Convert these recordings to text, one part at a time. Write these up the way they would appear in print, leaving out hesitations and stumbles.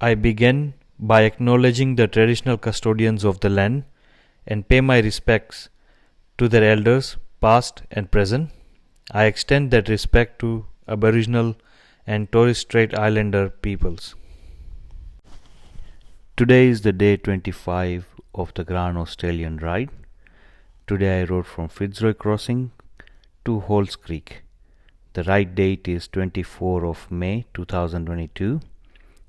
I begin by acknowledging the traditional custodians of the land and pay my respects to their elders, past and present. I extend that respect to Aboriginal and Torres Strait Islander peoples. Today is the day 25 of the Grand Australian Ride. Today I rode from Fitzroy Crossing to Halls Creek. The ride date is 24 of May 2022.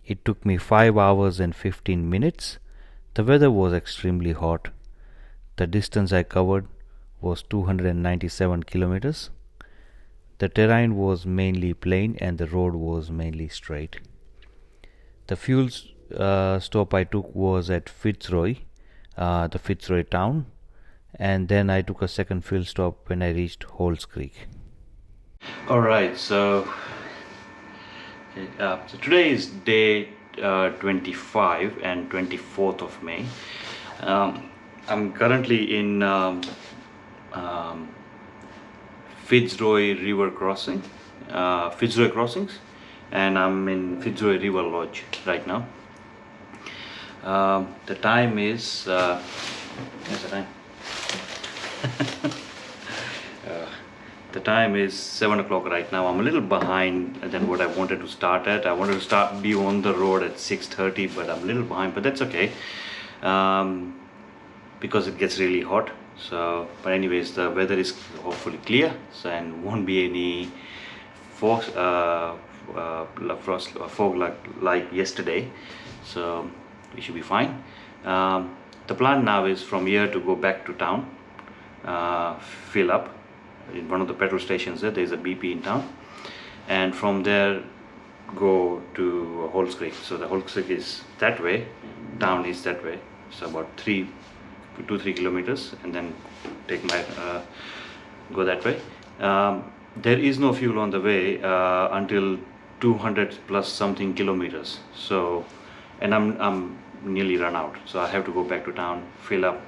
It took me 5 hours and 15 minutes. The weather was extremely hot. The distance I covered was 297 kilometers. The terrain was mainly plain and the road was mainly straight. The fuel stop I took was at Fitzroy, the Fitzroy town, and then I took a second fuel stop when I reached Halls Creek. Alright, so today is day 25 and 24th of May. I'm currently in Fitzroy River Crossing, Fitzroy Crossings, and I'm in Fitzroy River Lodge right now. The time is what's the time? The time is 7 o'clock right now. I'm a little behind than what I wanted to start at. I wanted to be on the road at 6:30, but I'm a little behind, but that's okay, because it gets really hot. So, but anyways, the weather is hopefully clear, so, and won't be any fog, fog like yesterday, so we should be fine. The plan now is from here to go back to town, fill up in one of the petrol stations. There's a BP in town, and from there go to Halls Creek. So the Halls Creek is that way, town is that way, so about 3 kilometers, and then take my go that way. There is no fuel on the way until 200 plus something kilometers. So, and I'm nearly run out, so I have to go back to town, fill up,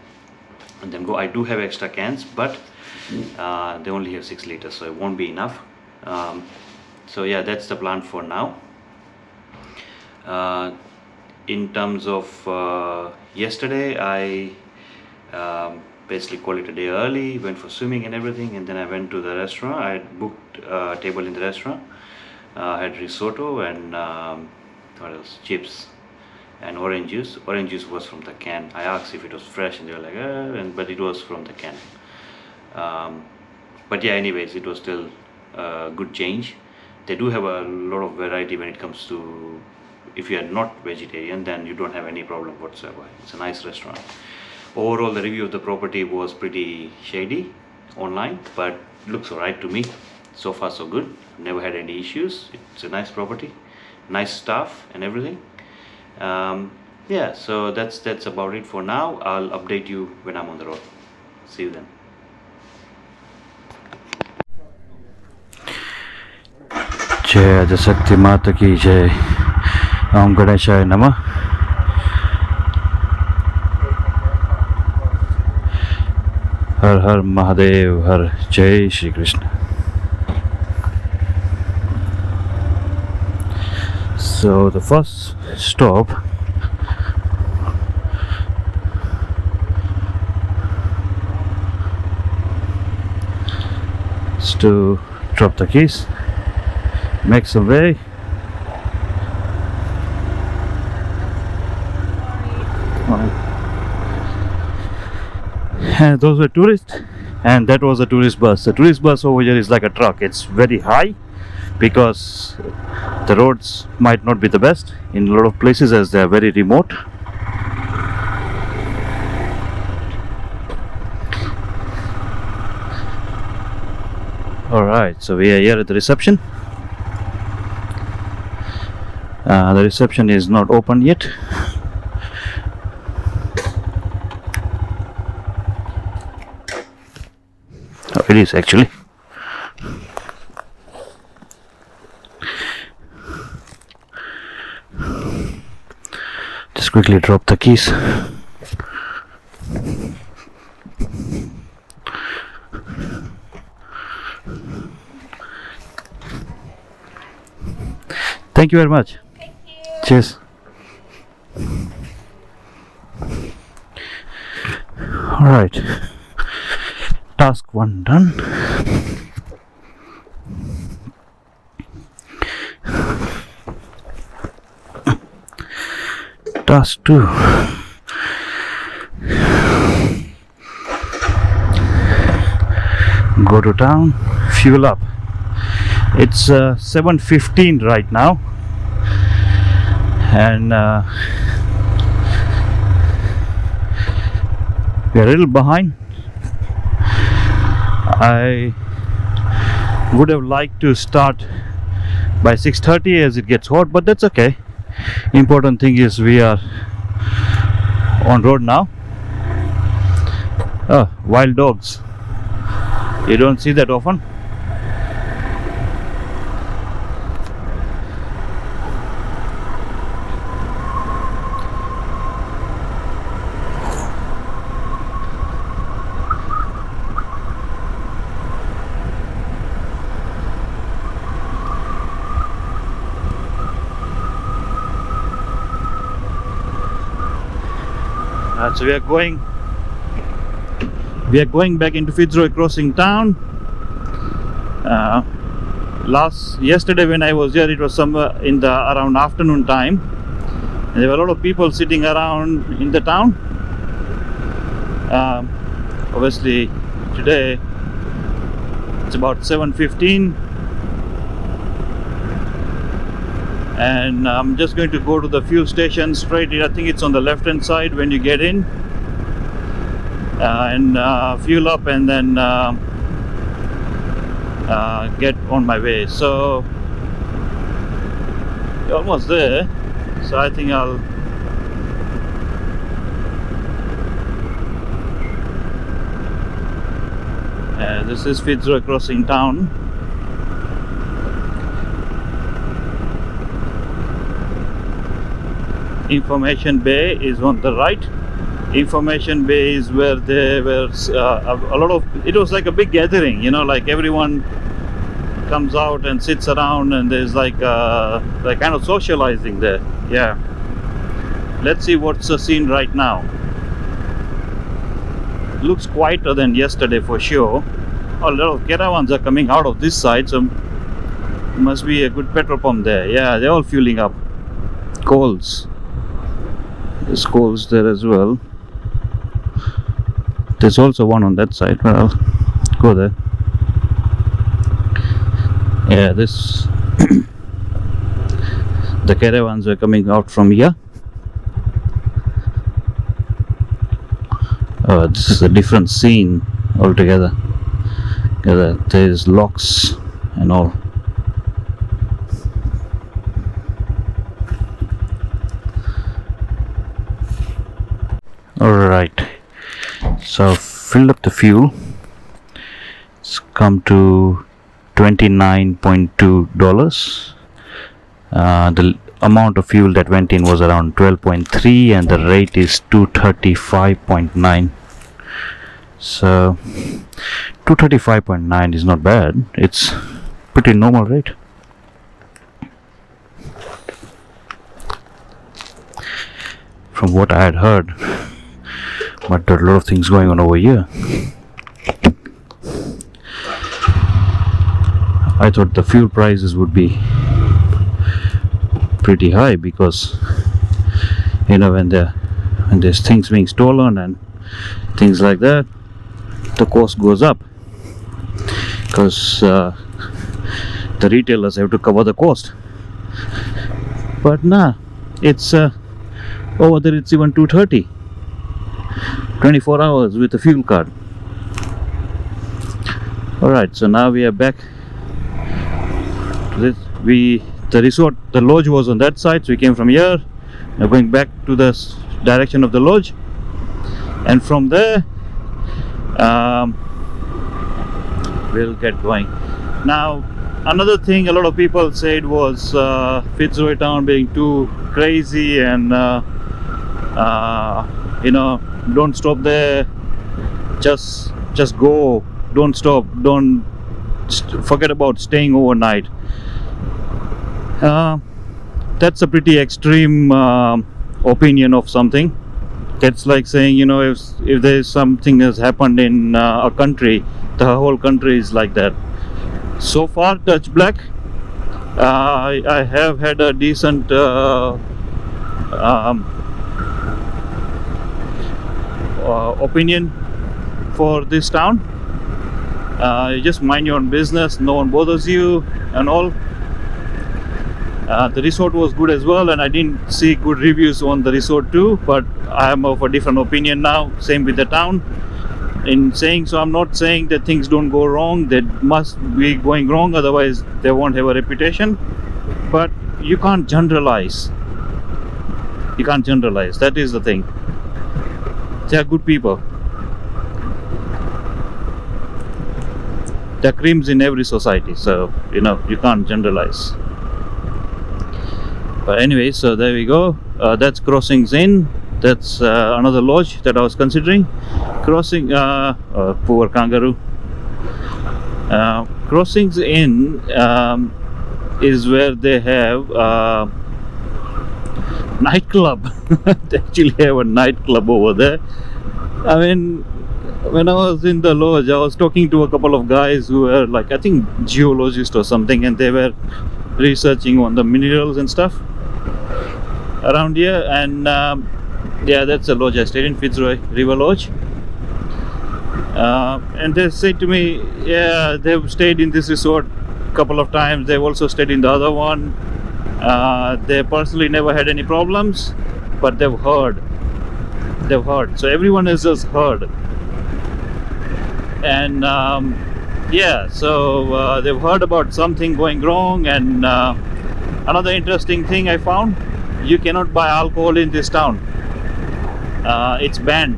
and then go. I do have extra cans, but they only have 6 liters, so it won't be enough. So yeah, that's the plan for now. In terms of yesterday, I basically called it a day early, went for swimming and everything, and then I went to the restaurant. I had booked a table in the restaurant. I had risotto and what else? Chips and orange juice. Orange juice was from the can. I asked if it was fresh, and they were like, but it was from the can. But yeah, anyways, it was still a good change. They do have a lot of variety when it comes to, if you are not vegetarian, then you don't have any problem whatsoever. It's a nice restaurant. Overall, the review of the property was pretty shady online, but looks alright to me. So far so good. Never had any issues. It's a nice property, nice staff and everything. Yeah, so that's about it for now. I'll update you when I'm on the road. See you then. जय आदिशक्ति माता की जय। ओम गणेशाय नमः। हर हर महादेव हर। जय Shri Krishna. So the first stop is to drop the keys, make some way. And those were tourists, and that was a tourist bus. The tourist bus over here is like a truck. It's very high because the roads might not be the best in a lot of places as they are very remote. Alright, so we are here at the reception. The reception is not open yet. Oh, it is actually. Just quickly drop the keys. Thank you very much. Thank you. Cheers. Alright, task 1 done. Task 2. Go to town, fuel up. It's 7:15 right now, and we're a little behind. I would have liked to start by 6:30 as it gets hot, but that's okay. Important thing is we are on road now. Oh, wild dogs. You don't see that often. So we are going back into Fitzroy Crossing town. Yesterday when I was here, it was somewhere in the around afternoon time, and there were a lot of people sitting around in the town. Obviously today it's about 7:15, and I'm just going to go to the fuel station straight. I think it's on the left hand side when you get in, and fuel up, and then get on my way. So we're almost there, so I think I'll this is Fitzroy Crossing town. Information bay is on the right. Information bay is where there were a lot of, it was like a big gathering, you know, like everyone comes out and sits around, and there's like kind of socializing there. Yeah, let's see what's the scene right now. Looks quieter than yesterday for sure. A lot of caravans are coming out of this side, so must be a good petrol pump there. Yeah, they're all fueling up. Coals. There's coals there as well. There's also one on that side, but I'll go there. Yeah, this the caravans were coming out from here. Oh, this is a different scene altogether. There's locks and all. Alright, so filled up the fuel. It's come to $29.2. The amount of fuel that went in was around 12.3, and the rate is 235.9. So 235.9 is not bad. It's pretty normal rate. From what I had heard, but there are a lot of things going on over here. I thought the fuel prices would be pretty high, because you know, when there's things being stolen and things like that, the cost goes up, because the retailers have to cover the cost. But nah, it's over there it's even 230, 24 hours with a fuel card. Alright, so now we are back to this. The resort, the lodge was on that side, so we came from here. Now going back to the direction of the lodge, and from there we'll get going. Now another thing a lot of people said was Fitzroy town being too crazy, and you know, don't stop there, just go, don't stop, don't forget about staying overnight. That's a pretty extreme opinion of something. It's like saying, if there is something has happened in a country, the whole country is like that. So far, touch black. I have had a decent opinion for this town. You just mind your own business, no one bothers you and all. The resort was good as well, and I didn't see good reviews on the resort too, but I am of a different opinion now. Same with the town. In saying so, I'm not saying that things don't go wrong. They must be going wrong, otherwise they won't have a reputation. But you can't generalize. You can't generalize. That is the thing. They are good people. There are creams in every society, so you can't generalize. But anyway, so there we go. That's Crossings Inn. That's another lodge that I was considering. Poor kangaroo. Crossings Inn is where they have nightclub. They actually have a nightclub over there. I mean, when I was in the lodge, I was talking to a couple of guys who were I think geologists or something, and they were researching on the minerals and stuff around here. And yeah, that's a lodge I stayed in, Fitzroy River Lodge. And they said to me, yeah, they've stayed in this resort a couple of times. They've also stayed in the other one. They personally never had any problems, but they've heard. So everyone has just heard. And yeah, so they've heard about something going wrong. And another interesting thing I found, you cannot buy alcohol in this town. It's banned.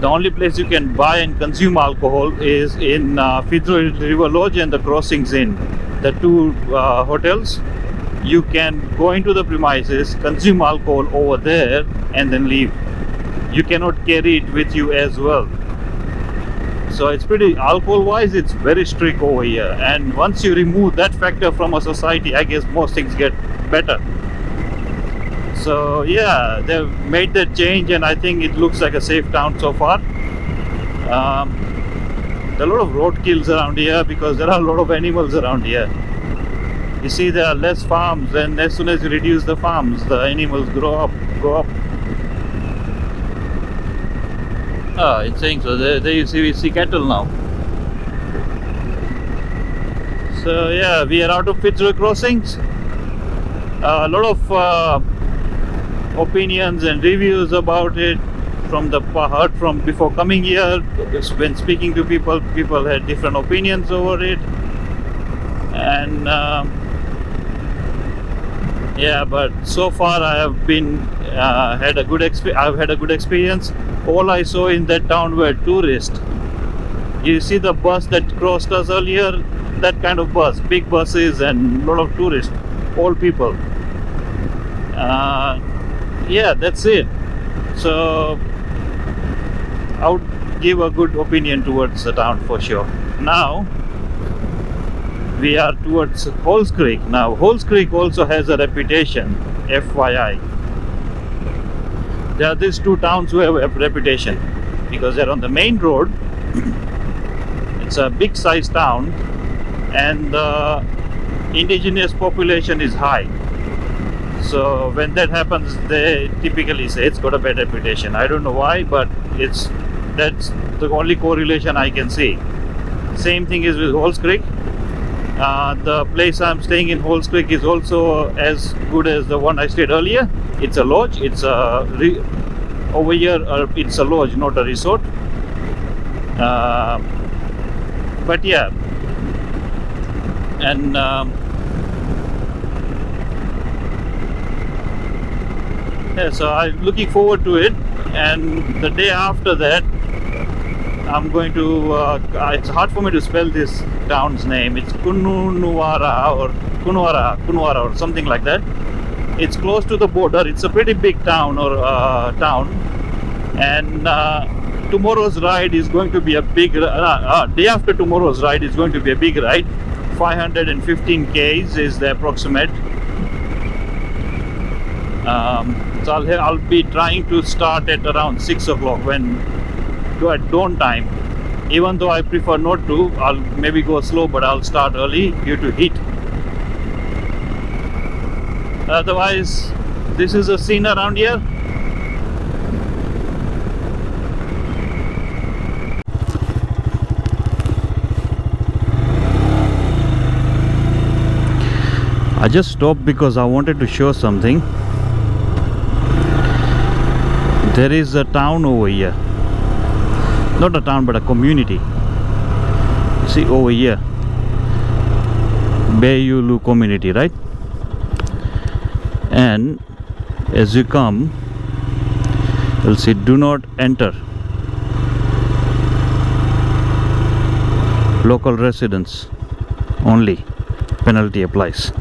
The only place you can buy and consume alcohol is in Fitzroy River Lodge and the Crossings Inn. The two hotels. You can go into the premises, consume alcohol over there, and then leave. You cannot carry it with you as well. So it's pretty, alcohol wise, it's very strict over here. And once you remove that factor from a society, I guess most things get better. So yeah, they've made that change, and I think it looks like a safe town so far. There are a lot of road kills around here because there are a lot of animals around here. You see, there are less farms, and as soon as you reduce the farms, the animals go up. It's saying so. There you see, we see cattle now. So yeah, we are out of Fitzroy Crossings. A lot of opinions and reviews about it heard from before coming here. When speaking to people had different opinions over it. And yeah, but so far I have had a good experience. All I saw in that town were tourists. You see the bus that crossed us earlier, that kind of bus, big buses and a lot of tourists, old people. Yeah, that's it. So I would give a good opinion towards the town for sure. Now we are towards Halls Creek. Now Halls Creek also has a reputation, FYI. There are these two towns who have a reputation because they're on the main road. It's a big sized town, and the indigenous population is high. So when that happens, they typically say it's got a bad reputation. I don't know why, but that's the only correlation I can see. Same thing is with Halls Creek. The place I'm staying in, Halls Creek, is also as good as the one I stayed earlier. It's a lodge. It's over here. It's a lodge, not a resort. But yeah, and yeah, so I'm looking forward to it. And the day after that, I'm going to. It's hard for me to spell this town's name. It's Kunuwara or something like that. It's close to the border. It's a pretty big town and tomorrow's ride is going to be a big. Day after tomorrow's ride is going to be a big ride. 515 k's is the approximate. So I'll be trying to start at around 6 o'clock when at dawn time. Even though I prefer not to, I'll maybe go slow, but I'll start early due to heat. Otherwise, this is a scene around here. I just stopped because I wanted to show something. There is a town over here. Not a town, but a community. See over here, Bayulu community, right? And as you come, you'll see do not enter. Local residents only. Penalty applies.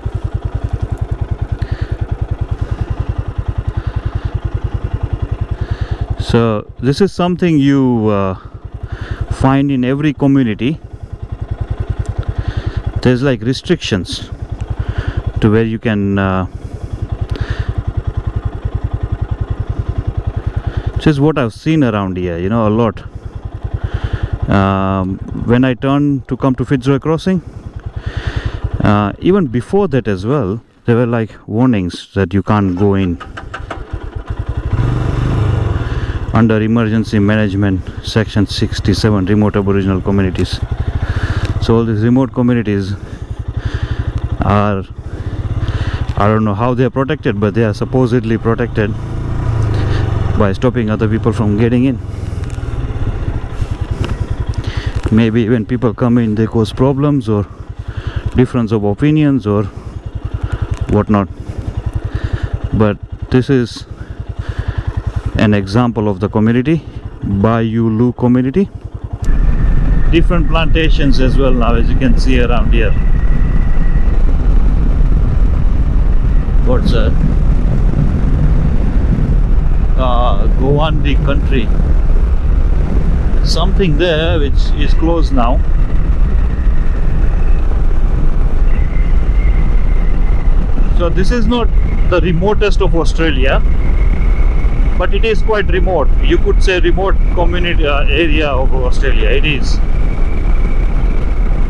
So this is something you find in every community. There's like restrictions to where you can this is what I've seen around here, you know, a lot. When I turned to come to Fitzroy Crossing, even before that as well, there were like warnings that you can't go in under emergency management section 67, remote aboriginal communities. So all these remote communities are, I don't know how they are protected, but they are supposedly protected by stopping other people from getting in. Maybe when people come in, they cause problems or difference of opinions or whatnot. But this is an example of the community, Bayulu community. Different plantations as well now, as you can see around here. What's that? Gowandi country. Something there which is closed now. So this is not the remotest of Australia, but it is quite remote. You could say remote community area of Australia. It is.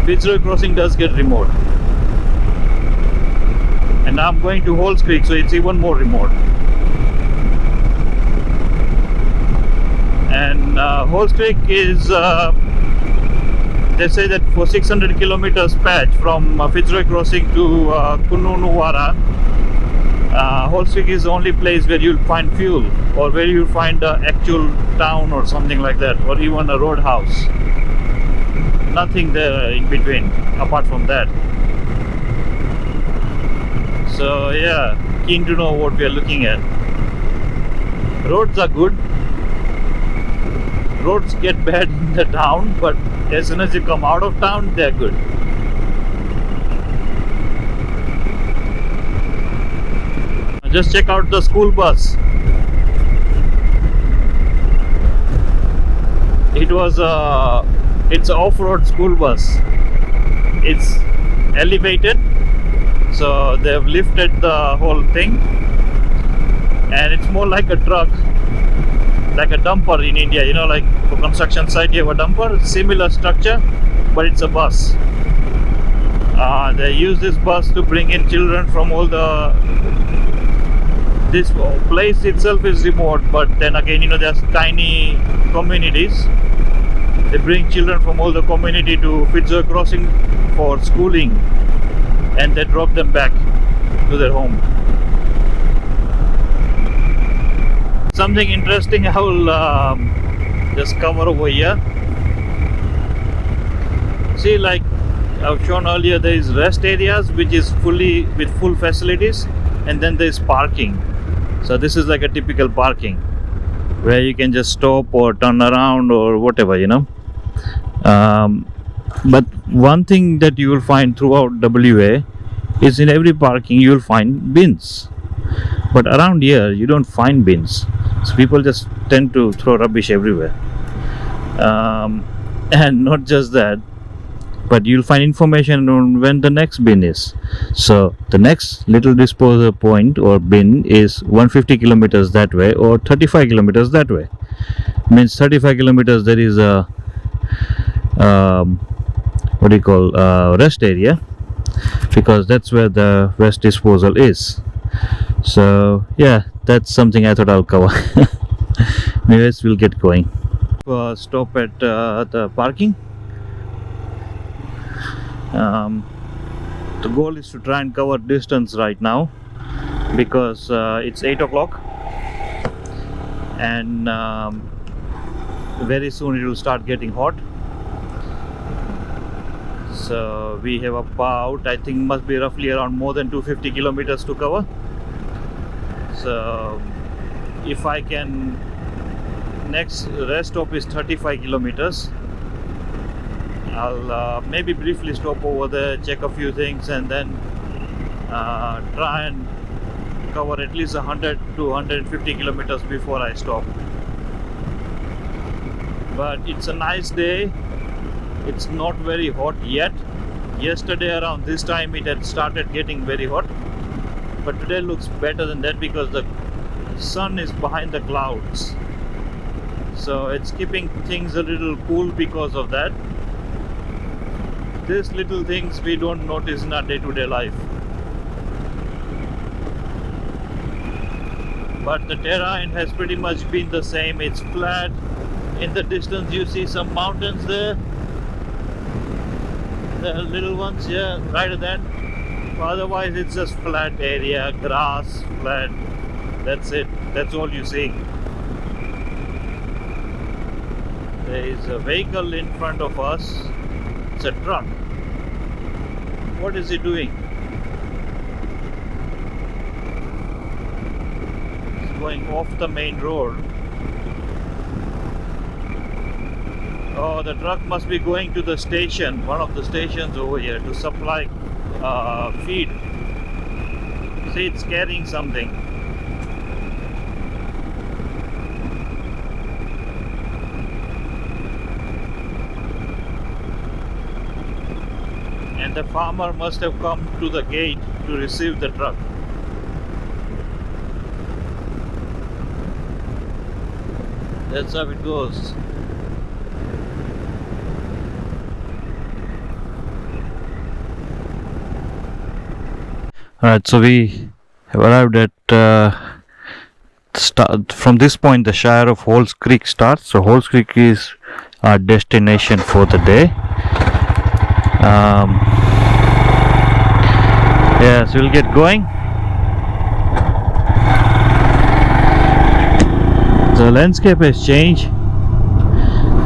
Fitzroy Crossing does get remote. And I'm going to Halls Creek, so it's even more remote. And Halls Creek is, they say that for 600 kilometers patch from Fitzroy Crossing to Kununuwara, Halls Creek is the only place where you'll find fuel, or where you'll find an actual town or something like that, or even a roadhouse. Nothing there in between apart from that. So yeah, keen to know what we are looking at. Roads are good. Roads get bad in the town, but as soon as you come out of town, they're good. Just check out the school bus. It's an off-road school bus. It's elevated, so they've lifted the whole thing, and it's more like a truck, like a dumper in India. You know, like for construction site you have a dumper, similar structure, but it's a bus. They use this bus to bring in children from all the. This place itself is remote, but then again, you know, there's tiny communities. They bring children from all the community to Fitzroy Crossing for schooling, and they drop them back to their home. Something interesting I will just cover over here. See, like I've shown earlier, there is rest areas which is fully with full facilities, and then there is parking. So this is like a typical parking where you can just stop or turn around or whatever, you know. But one thing that you will find throughout WA is in every parking you will find bins, but around here you don't find bins. So people just tend to throw rubbish everywhere. And not just that, but you'll find information on when the next bin is. So the next little disposal point or bin is 150 kilometers that way or 35 kilometers that way. Means 35 kilometers there is a what do you call rest area, because that's where the waste disposal is. So yeah, that's something I thought I'll cover. Anyways, we'll get going. Stop at the parking. The goal is to try and cover distance right now, because it's 8 o'clock and very soon it will start getting hot. So we have about, I think must be roughly around more than 250 kilometers to cover. So if I can, next rest stop is 35 kilometers. I'll maybe briefly stop over there, check a few things, and then try and cover at least 100 to 150 kilometers before I stop. But it's a nice day. It's not very hot yet. Yesterday around this time it had started getting very hot, but today looks better than that because the sun is behind the clouds, so it's keeping things a little cool because of that. These little things we don't notice in our day-to-day life, but the terrain has pretty much been the same. It's flat. In the distance you see some mountains there, the little ones, yeah, right then. Otherwise it's just flat area, grass, flat. That's it. That's all you see. There is a vehicle in front of us. It's a truck. What is it doing? It's going off the main road. Oh, the truck must be going to the station, one of the stations over here, to supply feed. See, it's carrying something. And the farmer must have come to the gate to receive the truck. That's how it goes. Alright, so we have arrived at from this point the Shire of Halls Creek starts. So Halls Creek is our destination for the day. Yeah, so we'll get going. The landscape has changed.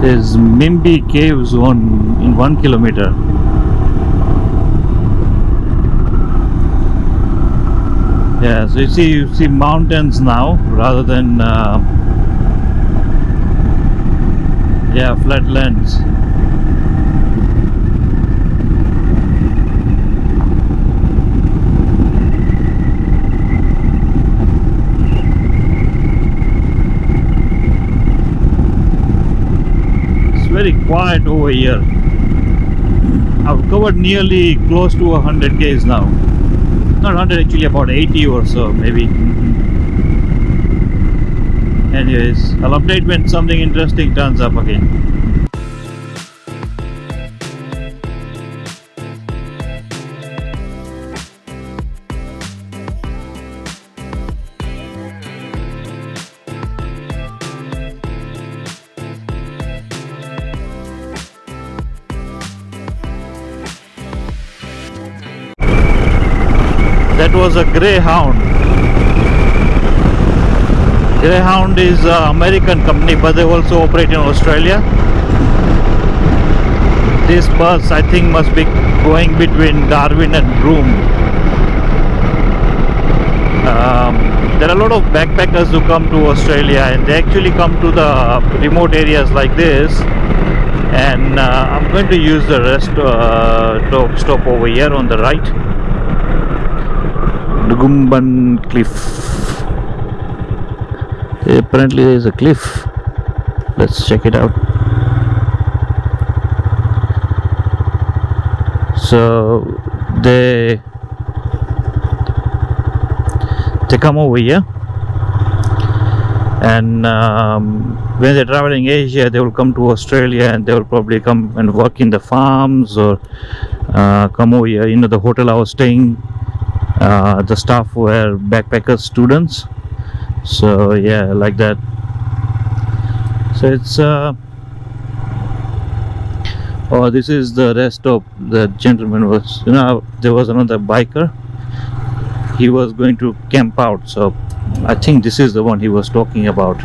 There's Mimby Caves in 1 kilometer. Yeah, so you see mountains now rather than yeah, flatlands. It's very quiet over here. I've covered nearly close to 100 k's now. Not 100, actually about 80 or so maybe. Anyways, I'll update when something interesting turns up again. That was a Greyhound. Greyhound is an American company, but they also operate in Australia. This bus, I think, must be going between Darwin and Broome. There are a lot of backpackers who come to Australia, and they actually come to the remote areas like this. And I'm going to use the rest stop over here on the right. Dugumban Cliff. Apparently there is a cliff. Let's check it out. So they come over here, and when they're traveling Asia, they will come to Australia, and they will probably come and work in the farms, or come over here. The hotel I was staying, the staff were backpackers, students. So yeah, like that. So it's oh, this is the rest stop. The gentleman was, there was another biker. He was going to camp out, so I think this is the one he was talking about.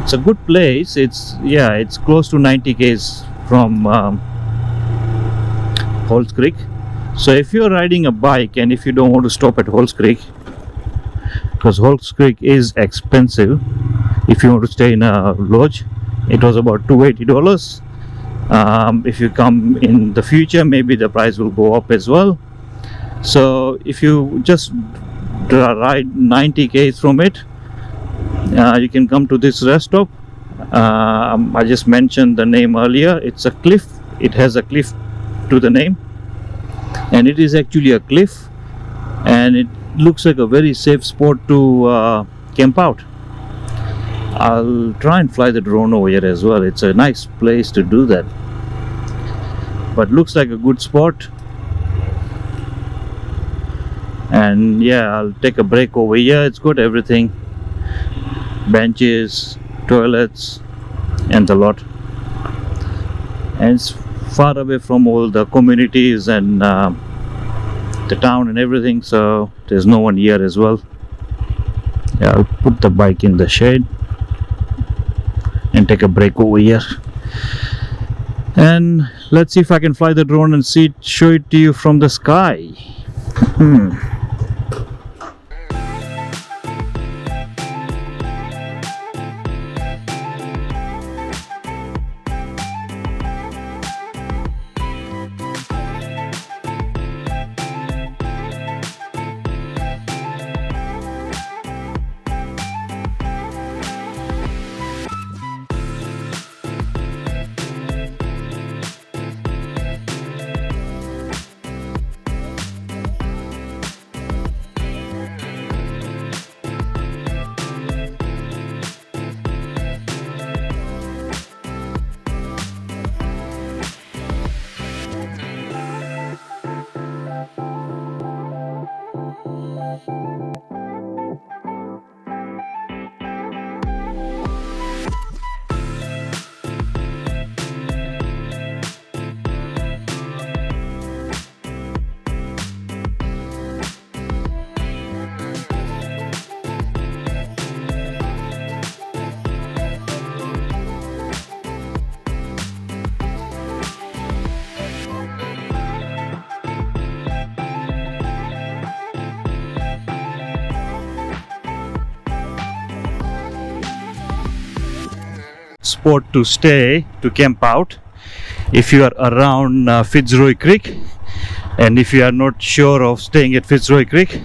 It's a good place. It's close to 90 km from Halls Creek. So if you're riding a bike and if you don't want to stop at Halls Creek, because Halls Creek is expensive, if you want to stay in a lodge, it was about $280. If you come in the future, maybe the price will go up as well. So if you just ride 90 km from it, you can come to this rest stop. I just mentioned the name earlier. It's a cliff. It has a cliff to the name, and it is actually a cliff, and it looks like a very safe spot to camp out. I'll try and fly the drone over here as well. It's a nice place to do that, but looks like a good spot. And yeah, I'll take a break over here. It's got everything, benches, toilets, and the lot, and it's far away from all the communities and the town and everything, so there's no one here as well. Yeah, I'll put the bike in the shade and take a break over here, and let's see if I can fly the drone and show it to you from the sky. Spot to stay, to camp out, if you are around Fitzroy Creek, and if you are not sure of staying at Fitzroy Creek,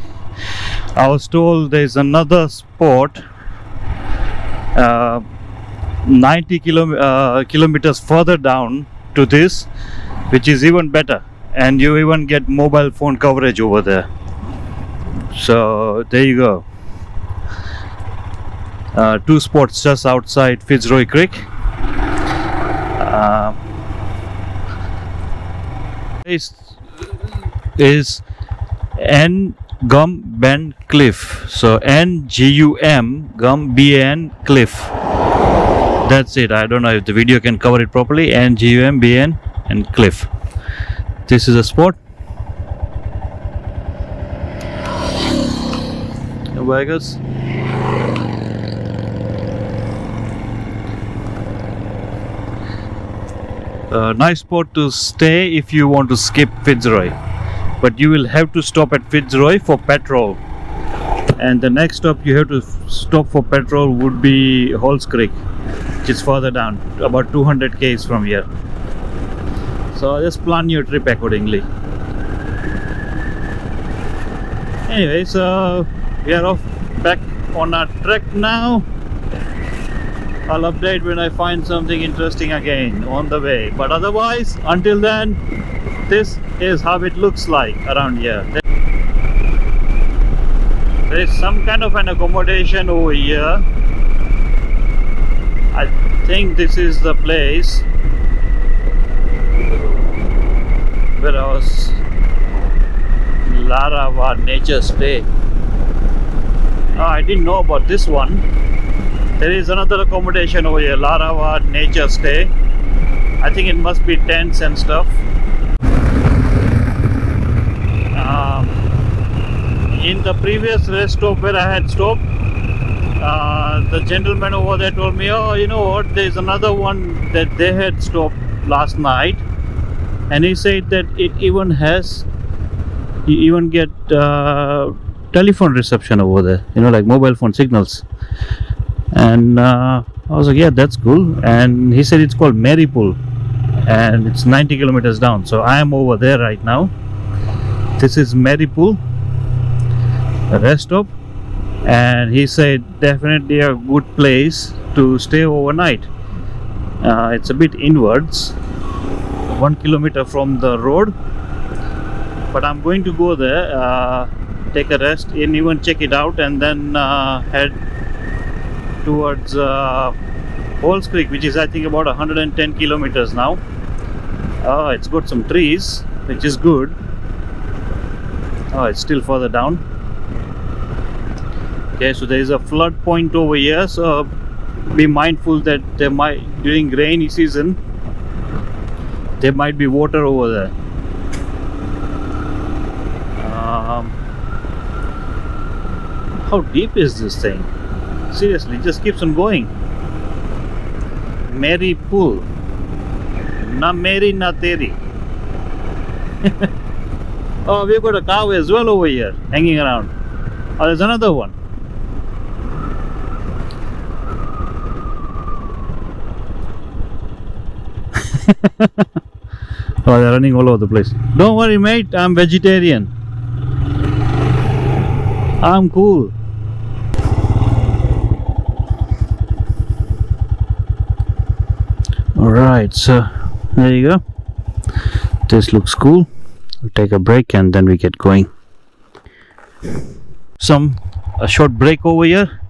I was told there is another spot 90 kilometers further down to this, which is even better, and you even get mobile phone coverage over there. So there you go. Two spots just outside Fitzroy Creek. Is Ngum Ben Cliff. So Ngum Gum BN Cliff. That's it. I don't know if the video can cover it properly. Ngum BN and Cliff. This is a spot. Vegas. Nice spot to stay if you want to skip Fitzroy, but you will have to stop at Fitzroy for petrol, and the next stop you have to stop for petrol would be Halls Creek, which is further down, about 200 km from here. So just plan your trip accordingly. Anyway, so we are off back on our trek now. I'll update when I find something interesting again on the way, but otherwise, until then, this is how it looks like around here. There is some kind of an accommodation over here. I think this is the place where I was Larava Nature Stay. Oh, I didn't know about this one. There is another accommodation over here, Larava Nature Stay. I think it must be tents and stuff. In the previous rest stop where I had stopped, the gentleman over there told me, oh, you know what, there's another one that they had stopped last night, and he said that it even has, you even get telephone reception over there, you know, like mobile phone signals. And I was like, yeah, that's cool. And he said it's called Marypool and it's 90 kilometers down. So I am over there right now. This is Marypool, a rest stop, and he said definitely a good place to stay overnight. It's a bit inwards, 1 kilometer from the road, but I'm going to go there, take a rest and even check it out, and then head towards Halls Creek, which is I think about 110 kilometers now. It's got some trees, which is good. It's still further down. Okay, so there is a flood point over here, so be mindful that there might, during rainy season, there might be water over there. How deep is this thing? Seriously, it just keeps on going. Marypool, na Mary na Teri. Oh, we've got a cow as well over here, hanging around. Oh, there's another one. Oh, they're running all over the place. Don't worry, mate, I'm vegetarian. I'm cool. Alright, so there you go. This looks cool. We'll take a break and then we get going. A short break over here.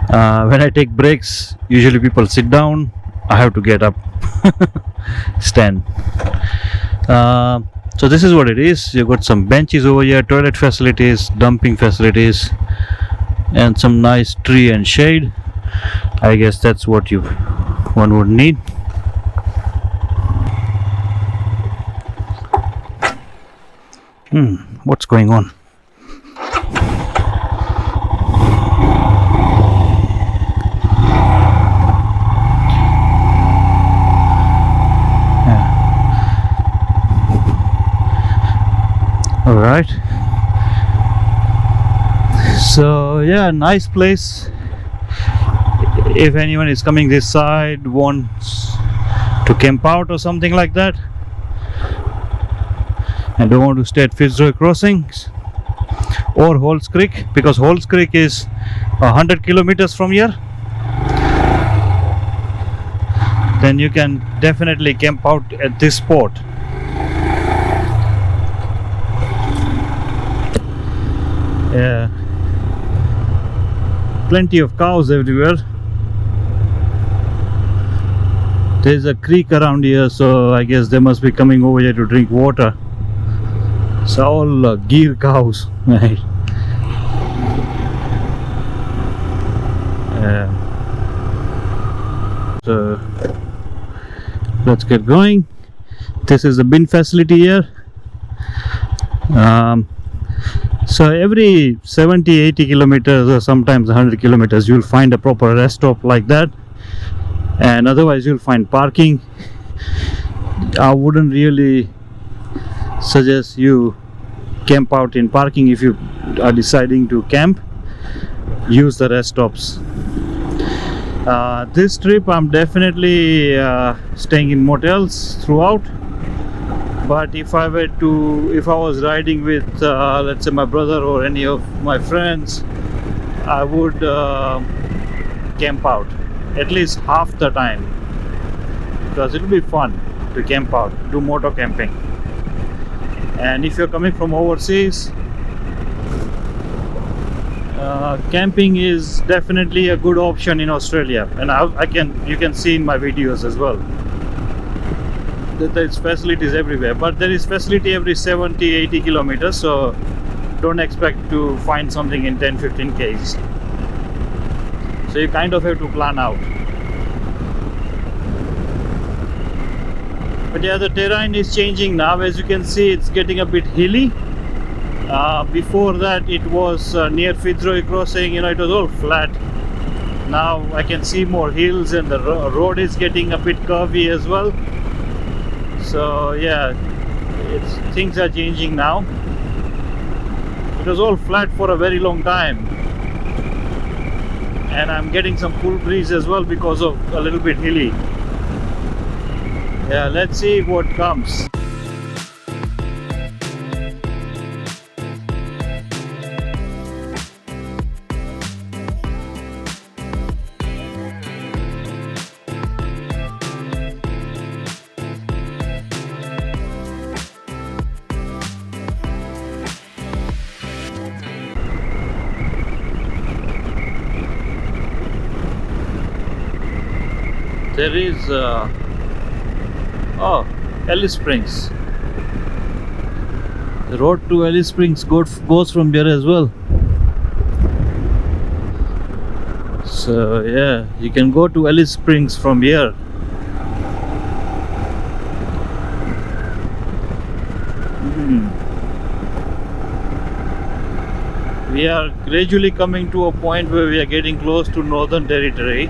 When I take breaks, usually people sit down. I have to get up, stand. So this is what it is. You've got some benches over here, toilet facilities, dumping facilities, and some nice tree and shade. I guess that's what one would need. What's going on? All right. So yeah, nice place. If anyone is coming this side, wants to camp out or something like that, and don't want to stay at Fitzroy Crossing or Halls Creek, because Halls Creek is 100 kilometers from here, then you can definitely camp out at this spot. Yeah, plenty of cows everywhere. There's a creek around here, so I guess they must be coming over here to drink water. So all Gir cows, right? So let's get going. This is the bin facility here. So every 70-80 kilometers or sometimes 100 kilometers you'll find a proper rest stop like that, and otherwise you'll find parking. I wouldn't really suggest you camp out in parking. If you are deciding to camp, use the rest stops. This trip I'm definitely staying in motels throughout, but if I was riding with let's say my brother or any of my friends, I would camp out at least half the time, because it'll be fun to camp out, do motor camping. And if you're coming from overseas, camping is definitely a good option in Australia, and you can see in my videos as well that there's facilities everywhere, but there is facility every 70-80 kilometers, so don't expect to find something in 10-15 k's. So you kind of have to plan out. But yeah, the terrain is changing now. As you can see, it's getting a bit hilly. Before that it was near Fitzroy Crossing, it was all flat. Now I can see more hills, and the road is getting a bit curvy as well. So yeah, things are changing now. It was all flat for a very long time, and I'm getting some cool breeze as well because of a little bit hilly. Yeah, let's see what comes. There is Alice Springs. The road to Alice Springs goes from there as well. So yeah, you can go to Alice Springs from here. We are gradually coming to a point where we are getting close to Northern Territory.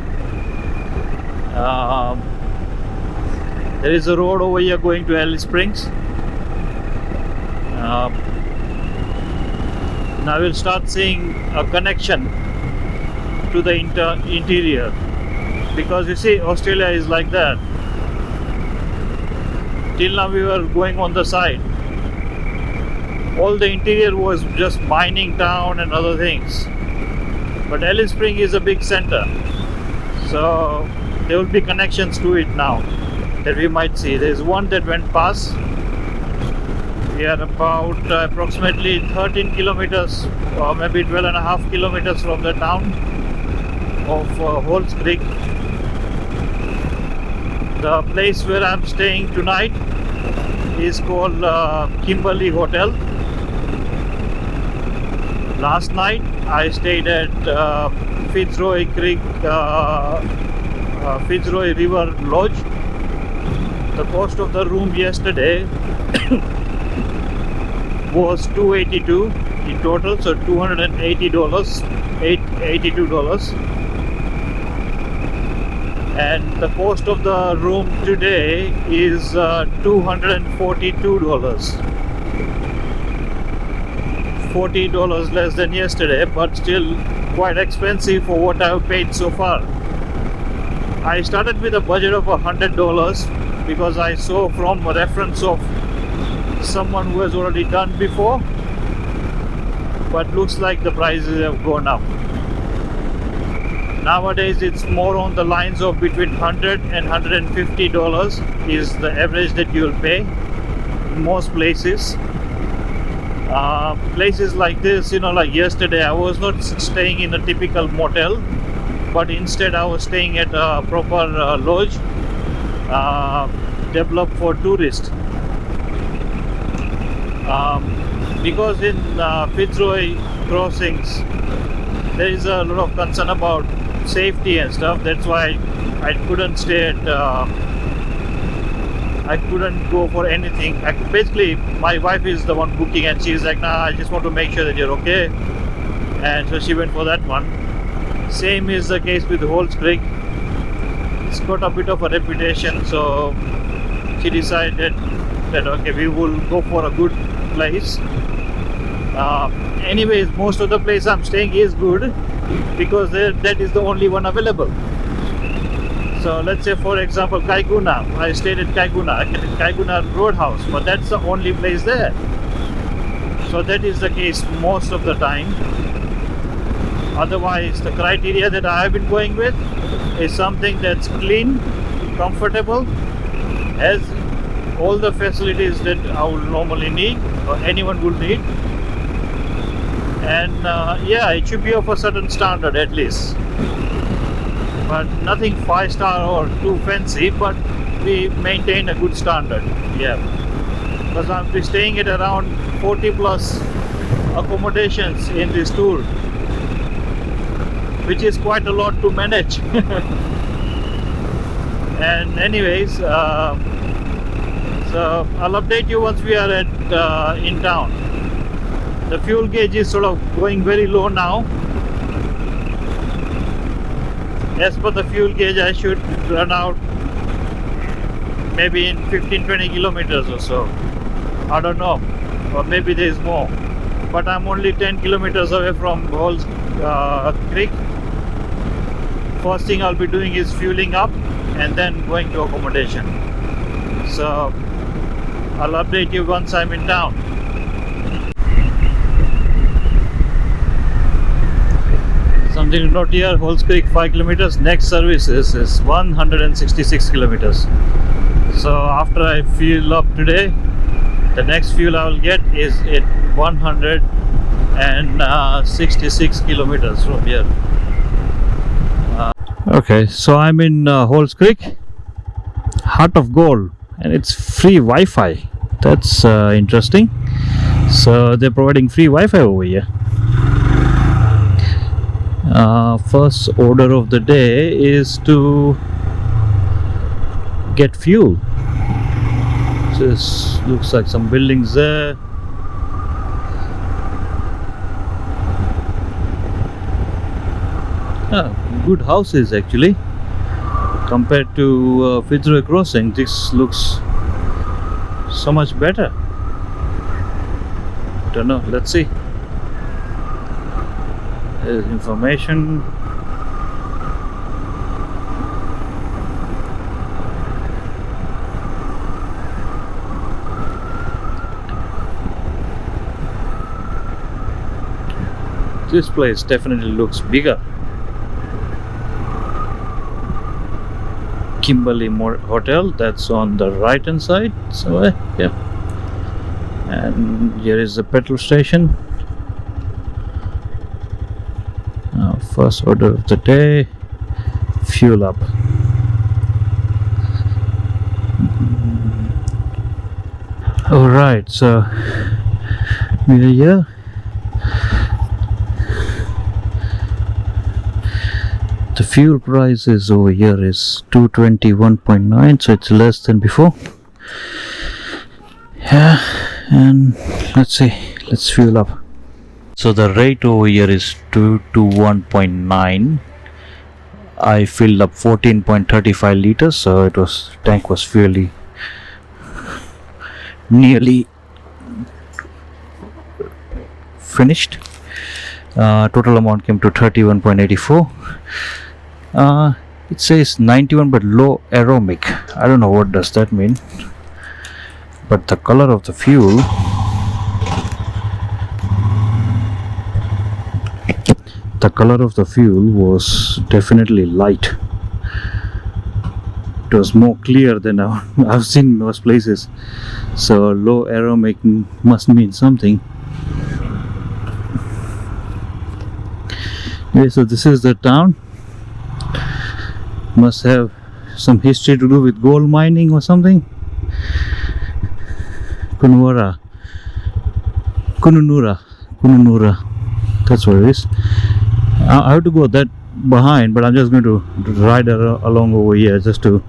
There is a road over here going to Alice Springs. Now we'll start seeing a connection to the interior, because you see Australia is like that. Till now we were going on the side. All the interior was just mining town and other things, but Alice Springs is a big center, so there will be connections to it now that we might see. There is one that went past. We are about approximately 13 kilometers or maybe 12.5 kilometers from the town of Halls Creek. The place where I'm staying tonight is called Kimberley Hotel. Last night I stayed at Fitzroy River Lodge. The cost of the room yesterday was $282 in total, so $82. And the cost of the room today is $242. $40 less than yesterday, but still quite expensive for what I've paid so far. I started with a budget of $100 because I saw from a reference of someone who has already done before, but looks like the prices have gone up. Nowadays it's more on the lines of between $100 and $150 is the average that you'll pay in most places. Places like this, like yesterday I was not staying in a typical motel, but instead I was staying at a proper lodge developed for tourists. Because in Fitzroy Crossings there is a lot of concern about safety and stuff. That's why I couldn't stay at I couldn't go for anything. Basically my wife is the one booking, and she's like, nah, I just want to make sure that you're okay, and so she went for that one. Same is the case with Halls Creek. It's got a bit of a reputation, so she decided that okay, we will go for a good place. Anyways, most of the place I'm staying is good because that is the only one available. So let's say for example Kaiguna, I stayed at Kaiguna Roadhouse, but that's the only place there. So that is the case most of the time. Otherwise the criteria that I have been going with is something that's clean, comfortable, has all the facilities that I would normally need or anyone would need. And yeah, it should be of a certain standard at least, but nothing 5-star or too fancy, but we maintain a good standard. Yeah, because I'll be staying at around 40 plus accommodations in this tour, which is quite a lot to manage. And anyways, so I'll update you once we are at in town. The fuel gauge is sort of going very low now. As per the fuel gauge, I should run out maybe in 15-20 kilometers or so. I don't know, or maybe there is more, but I'm only 10 kilometers away from Halls Creek. First thing I'll be doing is fueling up and then going to accommodation. So I'll update you once I'm in town. Something to note here: Halls Creek 5 kilometers. Next service is 166 kilometers. So after I fuel up today, the next fuel I will get is at 166 kilometers from here. Okay, so I'm in Halls Creek, Heart of Gold, and it's free Wi-Fi. That's interesting. So they're providing free Wi-Fi over here. First order of the day is to get fuel. This looks like some buildings there. Good houses actually. Compared to Fitzroy Crossing, this looks so much better. Don't know, let's see. There's information. This place definitely looks bigger. Kimberley Hotel, that's on the right hand side. So yeah, and here is the petrol station. First order of the day, fuel up. Alright, so we are here. The fuel price is over here is 221.9, so it's less than before. Yeah, and let's see, let's fuel up. So the rate over here is 221.9. I filled up 14.35 liters, so tank was fairly nearly finished. Total amount came to 31.84. It says 91 but low aromatic. I don't know what does that mean, but the color of the fuel, was definitely light. It was more clear than I've seen in most places. So low aromatic must mean something. Okay, so this is the town. Must have some history to do with gold mining or something. Kununura. That's what it is. I have to go that behind, but I'm just going to ride along over here just to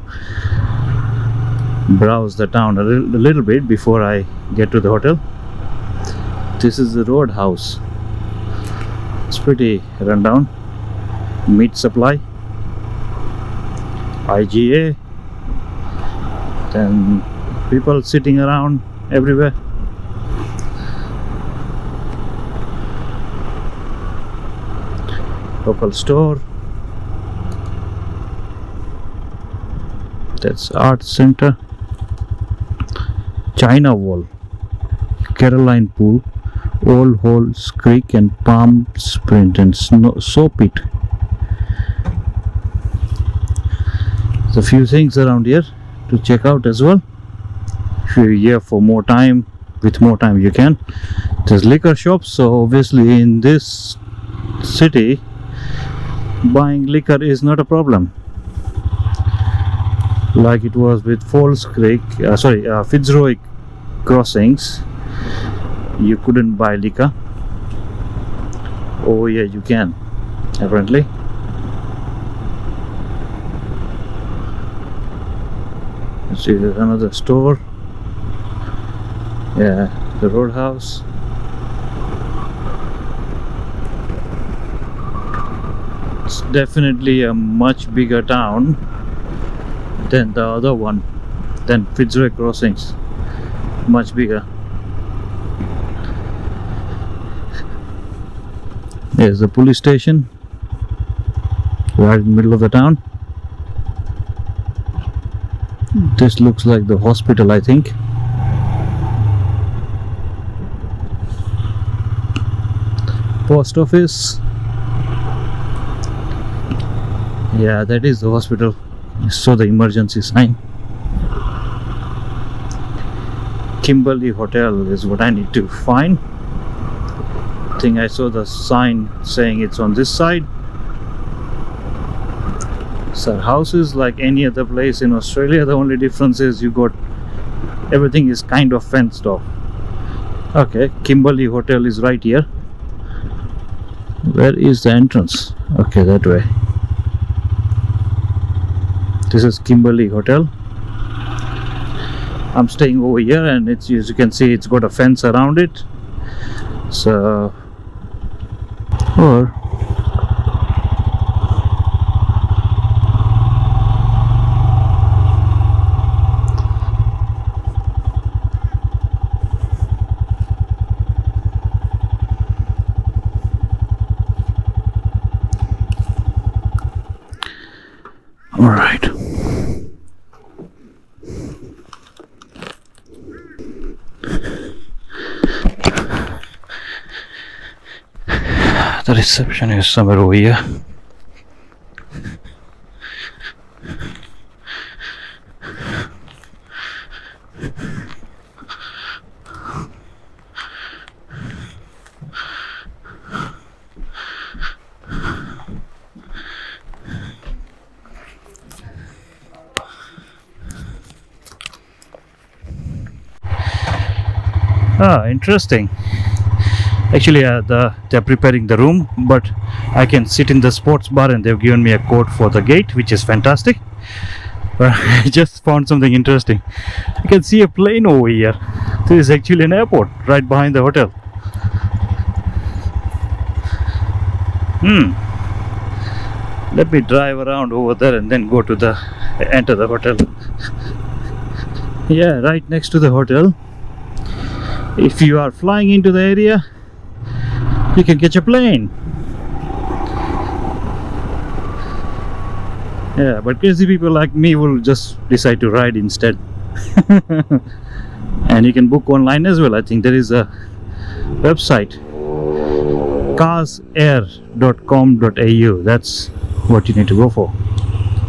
browse the town a little bit before I get to the hotel. This is the roadhouse. It's pretty rundown. Meat supply, IGA, then people sitting around everywhere. Local store. That's art center. China Wall, Caroline Pool, Old Halls Creek and Palm Sprint and Soap Pit. There's a few things around here to check out as well. if you're here for more time, with more time you can. There's liquor shops, so obviously in this city buying liquor is not a problem, like it was with Fitzroy Crossings. You couldn't buy liquor. Oh yeah, you can, apparently. Let's see, there's another store. Yeah, the roadhouse. It's definitely a much bigger town than the other one, than Fitzroy Crossings. Much bigger. There's the police station right in the middle of the town. This looks like the hospital, I think. Post office. Yeah, that is the hospital. I saw the emergency sign. Kimberly Hotel is what I need to find. I think I saw the sign saying it's on this side. So houses like any other place in Australia, the only difference is everything is kind of fenced off. Okay, Kimberly Hotel is right here. Where is the entrance? Okay, that way. This is Kimberly Hotel. I'm staying over here, and it's, as you can see, it's got a fence around it. So, or all right. The reception is somewhere over here. Interesting. Actually, they're preparing the room, but I can sit in the sports bar, and they've given me a code for the gate, which is fantastic. But I just found something interesting. I can see a plane over here. This is actually an airport right behind the hotel. Let me drive around over there and then go to enter the hotel. Yeah, right next to the hotel. If you are flying into the area, you can catch a plane. Yeah, but crazy people like me will just decide to ride instead. And you can book online as well. I think there is a website, carsair.com.au. that's what you need to go for.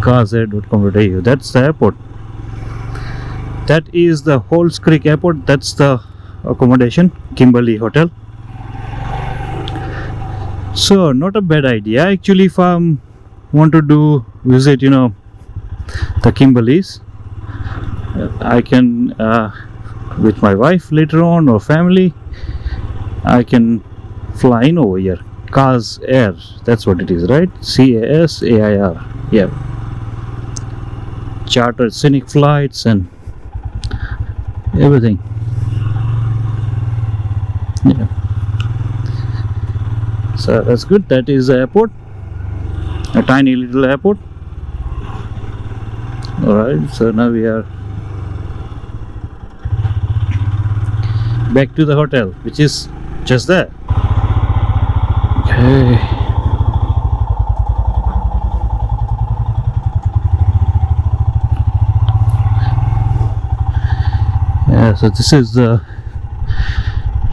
carsair.com.au. that's the airport. That is the Halls Creek Airport. That's the accommodation, Kimberly Hotel. So not a bad idea actually. If I want to visit the Kimberleys, I can with my wife later on, or family, I can fly in over here. Carsair, that's what it is, right? CASAIR. Yeah, chartered scenic flights and everything. Yeah, so that's good. That is the airport, a tiny little airport. Alright, so now we are back to the hotel, which is just there. Okay. Yeah, so this is the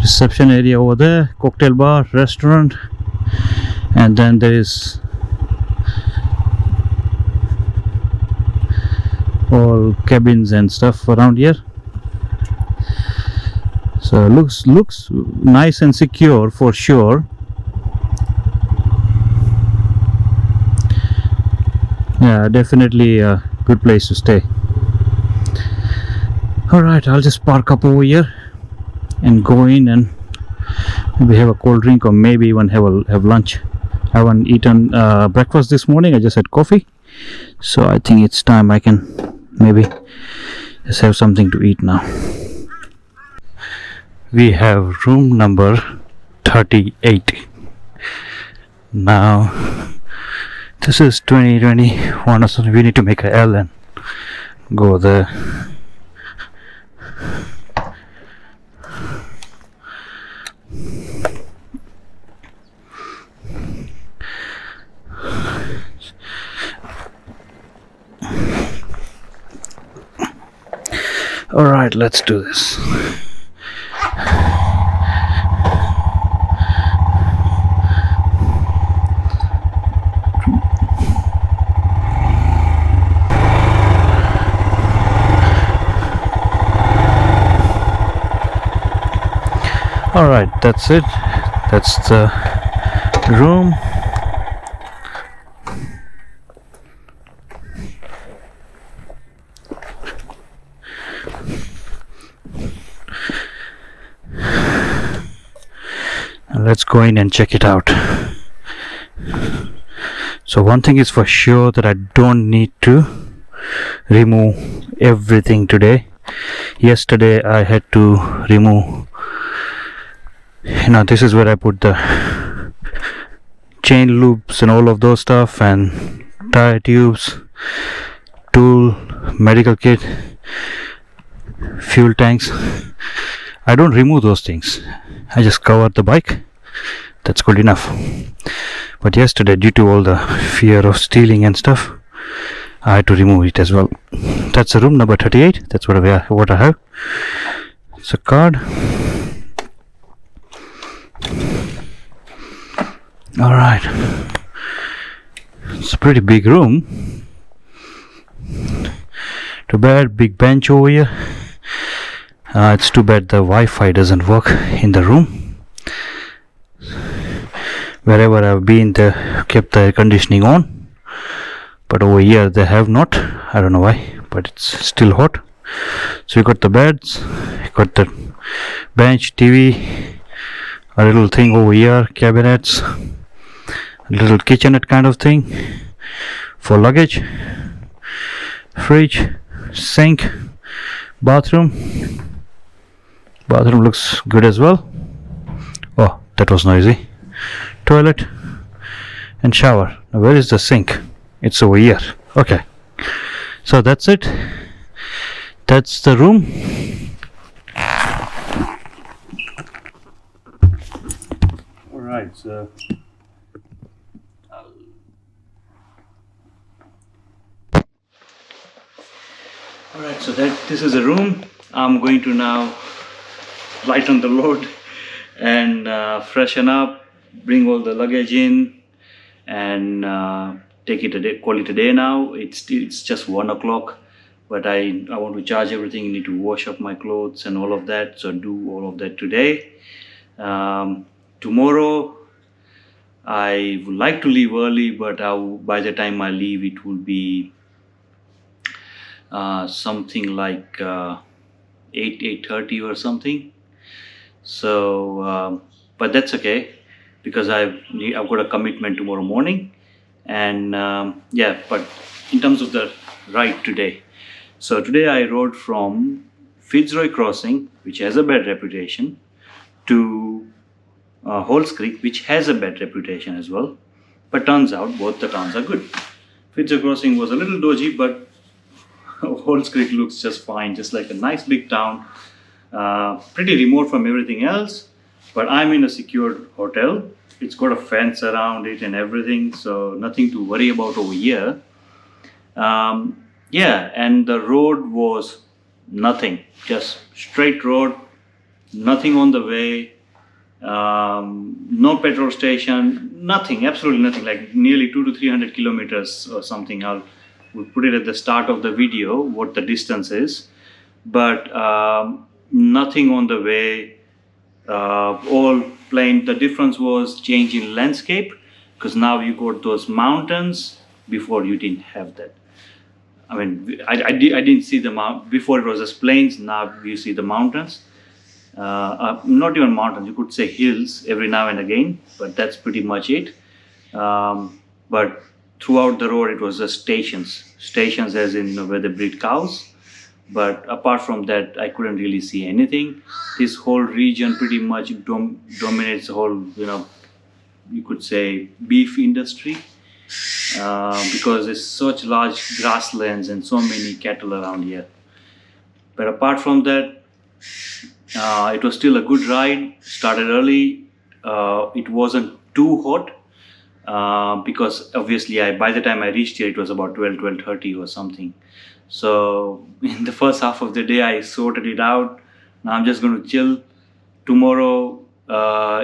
reception area over there, cocktail bar, restaurant, and then there is all cabins and stuff around here. So looks nice and secure for sure. Yeah, definitely a good place to stay. Alright, I'll just park up over here and go in and maybe have a cold drink, or maybe even have lunch. I haven't eaten breakfast this morning. I just had coffee, so I think it's time I can maybe just have something to eat now. We have room number 38 now. This is 2021 or something. We need to make a L and go there. All right, let's do this. All right, that's it. That's the room. Let's go in and check it out. So one thing is for sure, that I don't need to remove everything today. Yesterday I had to remove, this is where I put the chain loops and all of those stuff, and tire tubes, tool, medical kit, fuel tanks. I don't remove those things. I just cover the bike. That's good enough. But yesterday, due to all the fear of stealing and stuff, I had to remove it as well. That's the room number 38. That's what I have. It's a card. All right. It's a pretty big room. Too bad, big bench over here. It's too bad the Wi-Fi doesn't work in the room. Wherever I've been, they kept the air conditioning on, but over here they have not. I don't know why, but it's still hot. So you got the beds, you got the bench, TV, a little thing over here, cabinets, a little kitchenette kind of thing for luggage, fridge, sink, bathroom looks good as well. Oh, that was noisy. Toilet and shower. Now where is the sink? It's over here. Okay, so that's it. That's the room. All right, so this is the room. I'm going to now lighten the load and freshen up, bring all the luggage in, and call it a day now. It's just 1 o'clock, but I want to charge everything. I need to wash up my clothes and all of that, so do all of that today. Tomorrow I would like to leave early, but by the time I leave it will be something like 8:30 or something. So but that's okay, because I've got a commitment tomorrow morning. And but in terms of the ride today, so today I rode from Fitzroy Crossing, which has a bad reputation, to Halls Creek, which has a bad reputation as well, but turns out both the towns are good. Fitzroy Crossing was a little dodgy, but Halls Creek looks just fine, just like a nice big town, pretty remote from everything else, but I'm in a secured hotel. It's got a fence around it and everything, so nothing to worry about over here. And the road was nothing, just straight road, nothing on the way, no petrol station, nothing, absolutely nothing, like nearly 200 to 300 kilometers or something. We'll put it at the start of the video what the distance is, but nothing on the way, all plain. The difference was change in landscape, because now you got those mountains. Before you didn't have that. I mean, I didn't see the mount before. It was just plains. Now you see the mountains. Not even mountains. You could say hills every now and again, but that's pretty much it. But throughout the road, it was just stations as in where they breed cows. But apart from that, I couldn't really see anything. This whole region pretty much dominates the whole, you could say beef industry, because there's such large grasslands and so many cattle around here. But apart from that, it was still a good ride. Started early. It wasn't too hot, because obviously by the time I reached here, it was about 12:30 or something. So in the first half of the day, I sorted it out. Now I'm just going to chill. Tomorrow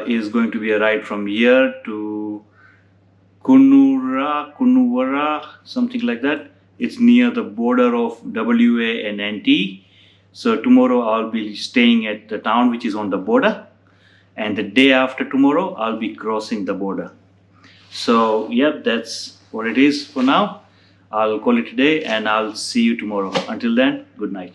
is going to be a ride from here to Kunuwara, something like that. It's near the border of WA and NT. So tomorrow I'll be staying at the town which is on the border, and the day after tomorrow I'll be crossing the border. So yep, that's what it is for now. I'll call it a day and I'll see you tomorrow. Until then, good night.